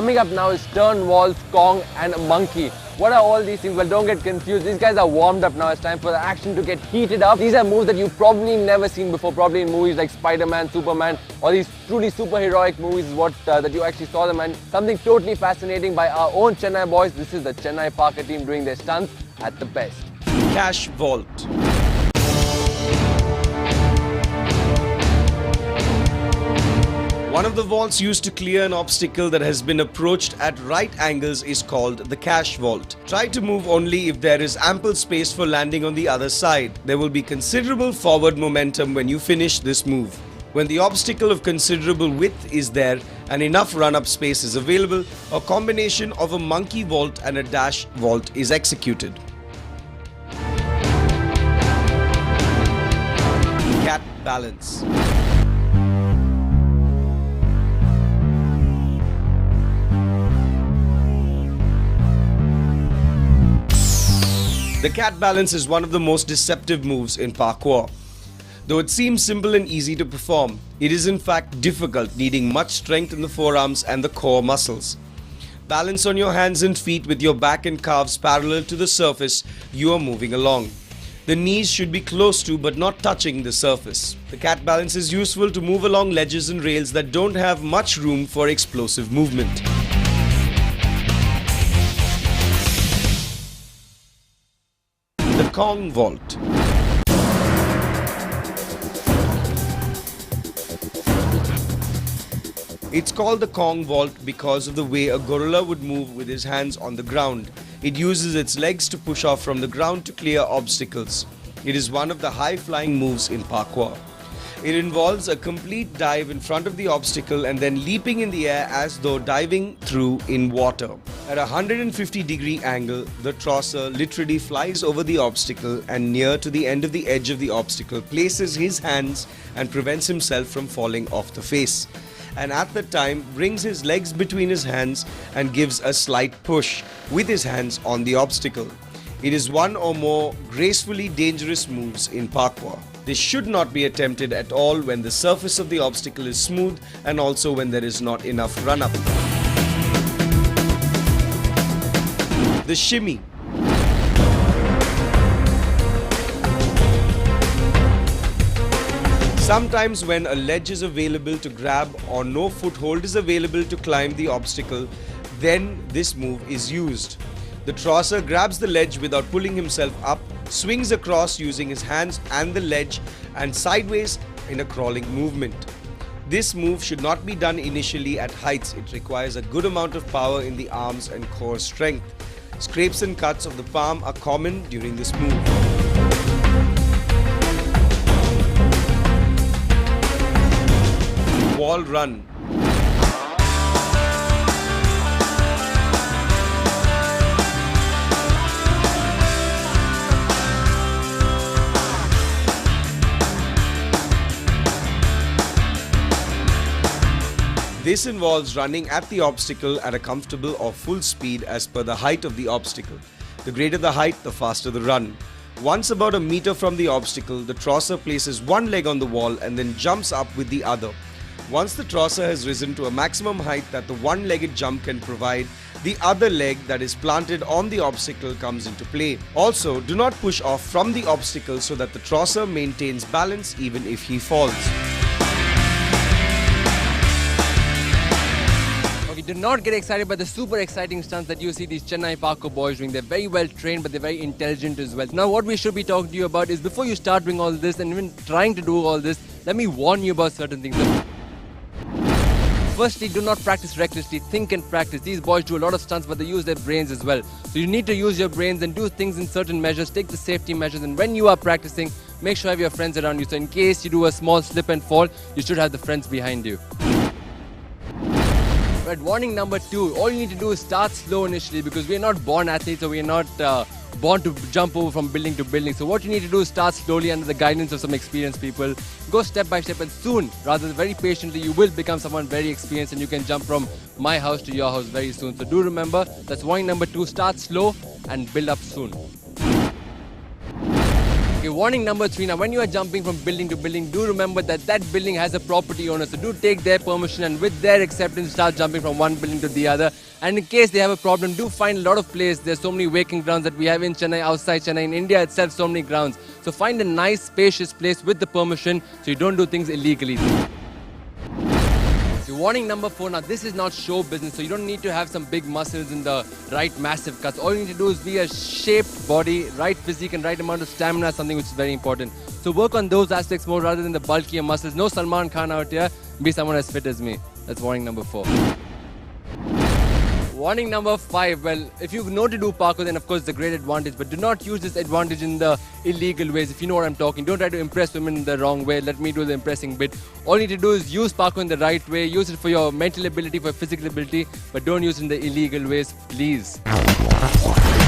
Coming up now is turn, walls, Kong and monkey. What are all these things? Well, don't get confused. These guys are warmed up now. It's time for the action to get heated up. These are moves that you've probably never seen before, probably in movies like Spider-Man, Superman, or these truly superheroic movies that you actually saw them, and something totally fascinating by our own Chennai boys. This is the Chennai Parkour team doing their stunts at the best. Kash vault. One of the vaults used to clear an obstacle that has been approached at right angles is called the Kash vault. Try to move only if there is ample space for landing on the other side. There will be considerable forward momentum when you finish this move. When the obstacle of considerable width is there and enough run-up space is available, a combination of a monkey vault and a dash vault is executed. Cat balance. The cat balance is one of the most deceptive moves in parkour. Though it seems simple and easy to perform, it is in fact difficult, needing much strength in the forearms and the core muscles. Balance on your hands and feet with your back and calves parallel to the surface you are moving along. The knees should be close to but not touching the surface. The cat balance is useful to move along ledges and rails that don't have much room for explosive movement. The Kong vault. It's called the Kong vault because of the way a gorilla would move with his hands on the ground. It uses its legs to push off from the ground to clear obstacles. It is one of the high-flying moves in parkour. It involves a complete dive in front of the obstacle and then leaping in the air as though diving through in water. At a 150-degree angle, the trosser literally flies over the obstacle and near to the end of the edge of the obstacle places his hands and prevents himself from falling off the face. And at the time brings his legs between his hands and gives a slight push with his hands on the obstacle. It is one or more gracefully dangerous moves in parkour. This should not be attempted at all when the surface of the obstacle is smooth and also when there is not enough run-up. The shimmy. Sometimes when a ledge is available to grab or no foothold is available to climb the obstacle, then this move is used. The trosser grabs the ledge without pulling himself up, swings across using his hands and the ledge and sideways in a crawling movement. This move should not be done initially at heights. It requires a good amount of power in the arms and core strength. Scrapes and cuts of the palm are common during this move. Wall run. This involves running at the obstacle at a comfortable or full speed as per the height of the obstacle. The greater the height, the faster the run. Once about a meter from the obstacle, the trosser places one leg on the wall and then jumps up with the other. Once the trosser has risen to a maximum height that the one-legged jump can provide, the other leg that is planted on the obstacle comes into play. Also, do not push off from the obstacle so that the trosser maintains balance even if he falls. Do not get excited by the super exciting stunts that you see these Chennai Parkour boys doing. They're very well trained, but they're very intelligent as well. Now what we should be talking to you about is before you start doing all this and even trying to do all this, let me warn you about certain things. Firstly, do not practice recklessly. Think and practice. These boys do a lot of stunts, but they use their brains as well. So you need to use your brains and do things in certain measures. Take the safety measures, and when you are practicing, make sure you have your friends around you. So in case you do a small slip and fall, you should have the friends behind you. Right, warning number 2, all you need to do is start slow initially, because we are not born athletes, or we are not born to jump over from building to building. So what you need to do is start slowly under the guidance of some experienced people. Go step by step, and soon, rather than very patiently, you will become someone very experienced and you can jump from my house to your house very soon. So do remember, that's warning number 2, start slow and build up soon. Okay, warning number 3. Now, when you are jumping from building to building, do remember that that building has a property owner. So do take their permission and with their acceptance, start jumping from one building to the other. And in case they have a problem, do find a lot of places. There's so many vacant grounds that we have in Chennai, outside Chennai, in India itself, so many grounds. So find a nice, spacious place with the permission so you don't do things illegally. Warning number 4. Now, this is not show business, so you don't need to have some big muscles in the right massive cuts. All you need to do is be a shaped body, right physique and right amount of stamina, something which is very important. So work on those aspects more rather than the bulkier muscles. No Salman Khan out here. Be someone as fit as me. That's warning number 4. Warning number 5. Well, if you know to do parkour, then of course it's a great advantage. But do not use this advantage in the illegal ways. If you know what I'm talking, don't try to impress women in the wrong way. Let me do the impressing bit. All you need to do is use parkour in the right way. Use it for your mental ability, for physical ability. But don't use it in the illegal ways, please.